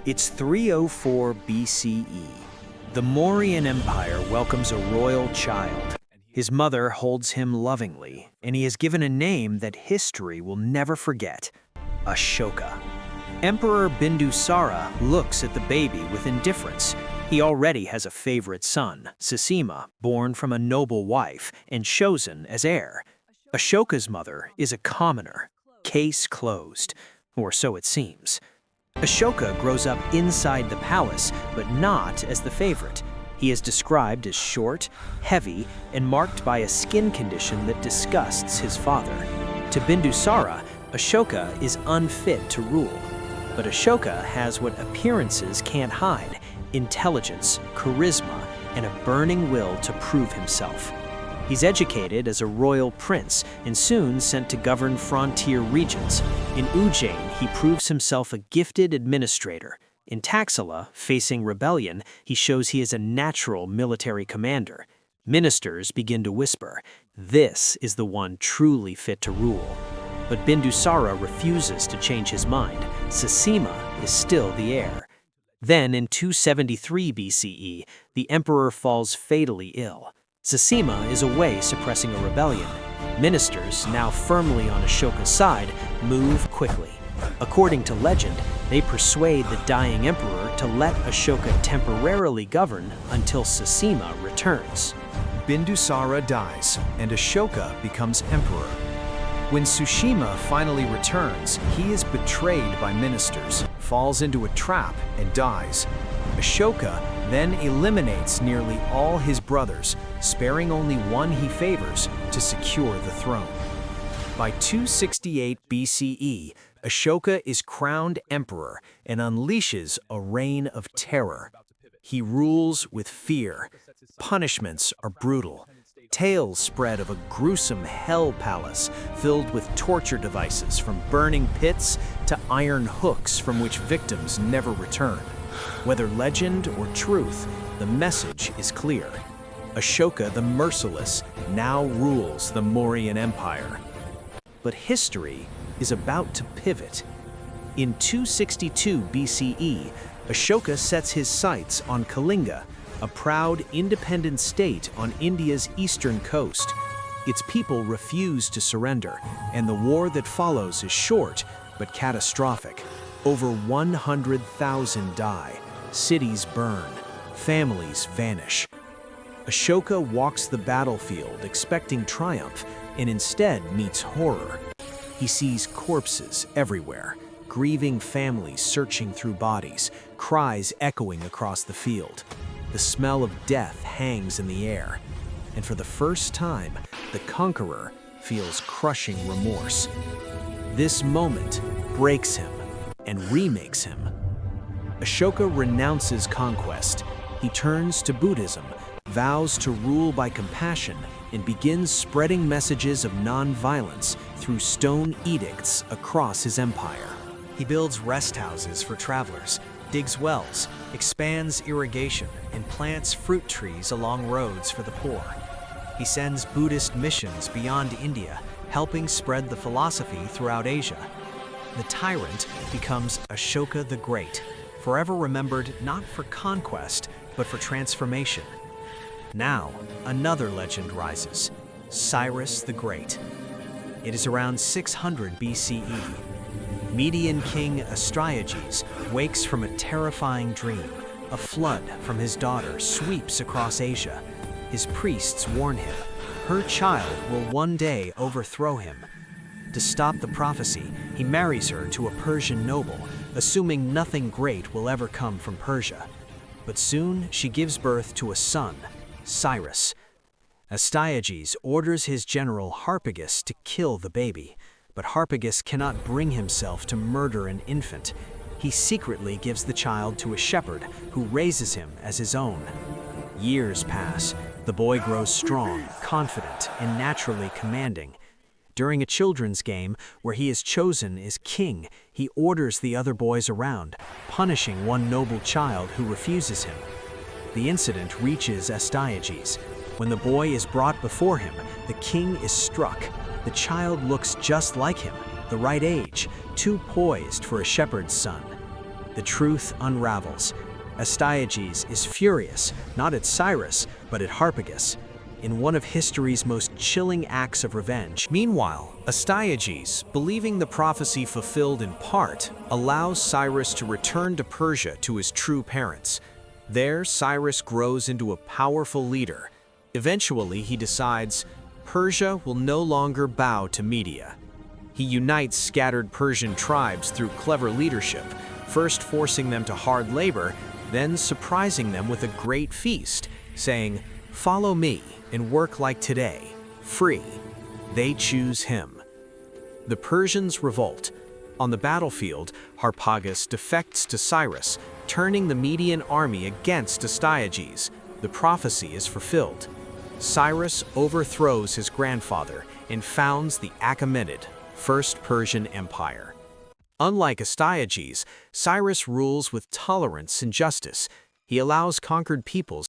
It's 304 BCE. The Mauryan Empire welcomes a royal child. His mother holds him lovingly, and he is given a name that history will never forget: Ashoka. Emperor Bindusara looks at the baby with indifference. He already has a favorite son, Sisima, born from a noble wife and chosen as heir. Ashoka's mother is a commoner. Case closed, or so it seems. Ashoka grows up inside the palace, but not as the favorite. He is described as short, heavy, and marked by a skin condition that disgusts his father. To Bindusara, Ashoka is unfit to rule. But Ashoka has what appearances can't hide: intelligence, charisma, and a burning will to prove himself. He's educated as a royal prince and soon sent to govern frontier regions. In Ujjain, he proves himself a gifted administrator. In Taxila, facing rebellion, he shows he is a natural military commander. Ministers begin to whisper, "This is the one truly fit to rule." But Bindusara refuses to change his mind. Sisima is still the heir. Then, in 273 BCE, the emperor falls fatally ill. Sisima is away suppressing a rebellion. Ministers, now firmly on Ashoka's side, move quickly. According to legend, they persuade the dying emperor to let Ashoka temporarily govern until Sisima returns. Bindusara dies, and Ashoka becomes emperor. When Sushima finally returns, he is betrayed by ministers, falls into a trap, and dies. Ashoka then eliminates nearly all his brothers, sparing only one he favors to secure the throne. By 268 BCE, Ashoka is crowned emperor and unleashes a reign of terror. He rules with fear. Punishments are brutal. Tales spread of a gruesome hell palace filled with torture devices, from burning pits to iron hooks from which victims never return. Whether legend or truth, the message is clear. Ashoka the Merciless now rules the Mauryan Empire. But history is about to pivot. In 262 BCE, Ashoka sets his sights on Kalinga, a proud, independent state on India's eastern coast. Its people refuse to surrender, and the war that follows is short but catastrophic. Over 100,000 die, cities burn, families vanish. Ashoka walks the battlefield expecting triumph, and instead meets horror. He sees corpses everywhere, grieving families searching through bodies, cries echoing across the field. The smell of death hangs in the air, and for the first time, the conqueror feels crushing remorse. This moment breaks him and remakes him. Ashoka renounces conquest. He turns to Buddhism, vows to rule by compassion, and begins spreading messages of non-violence through stone edicts across his empire. He builds rest houses for travelers, digs wells, expands irrigation, and plants fruit trees along roads for the poor. He sends Buddhist missions beyond India, helping spread the philosophy throughout Asia. The Tyrant becomes Ashoka the Great, forever remembered not for conquest, but for transformation. Now, another legend rises: Cyrus the Great. It is around 600 BCE. Median king Astyages wakes from a terrifying dream. A flood from his daughter sweeps across Asia. His priests warn him, her child will one day overthrow him. To stop the prophecy, he marries her to a Persian noble, assuming nothing great will ever come from Persia. But soon she gives birth to a son, Cyrus. Astyages orders his general Harpagus to kill the baby, but Harpagus cannot bring himself to murder an infant. He secretly gives the child to a shepherd who raises him as his own. Years pass. The boy grows strong, confident, and naturally commanding. During a children's game where he is chosen as king, he orders the other boys around, punishing one noble child who refuses him. The incident reaches Astyages. When the boy is brought before him, the king is struck. The child looks just like him, the right age, too poised for a shepherd's son. the truth unravels. Astyages is furious, not at Cyrus, but at Harpagus, in one of history's most chilling acts of revenge. Meanwhile, Astyages, believing the prophecy fulfilled in part, allows Cyrus to return to Persia to his true parents. There, Cyrus grows into a powerful leader. Eventually, he decides Persia will no longer bow to Media. He unites scattered Persian tribes through clever leadership, first forcing them to hard labor, then surprising them with a great feast, saying, "Follow me and work like today, free." They choose him. The Persians revolt. On the battlefield, Harpagus defects to Cyrus, turning the Median army against Astyages. The prophecy is fulfilled. Cyrus overthrows his grandfather and founds the Achaemenid, First Persian Empire. Unlike Astyages, Cyrus rules with tolerance and justice. He allows conquered peoples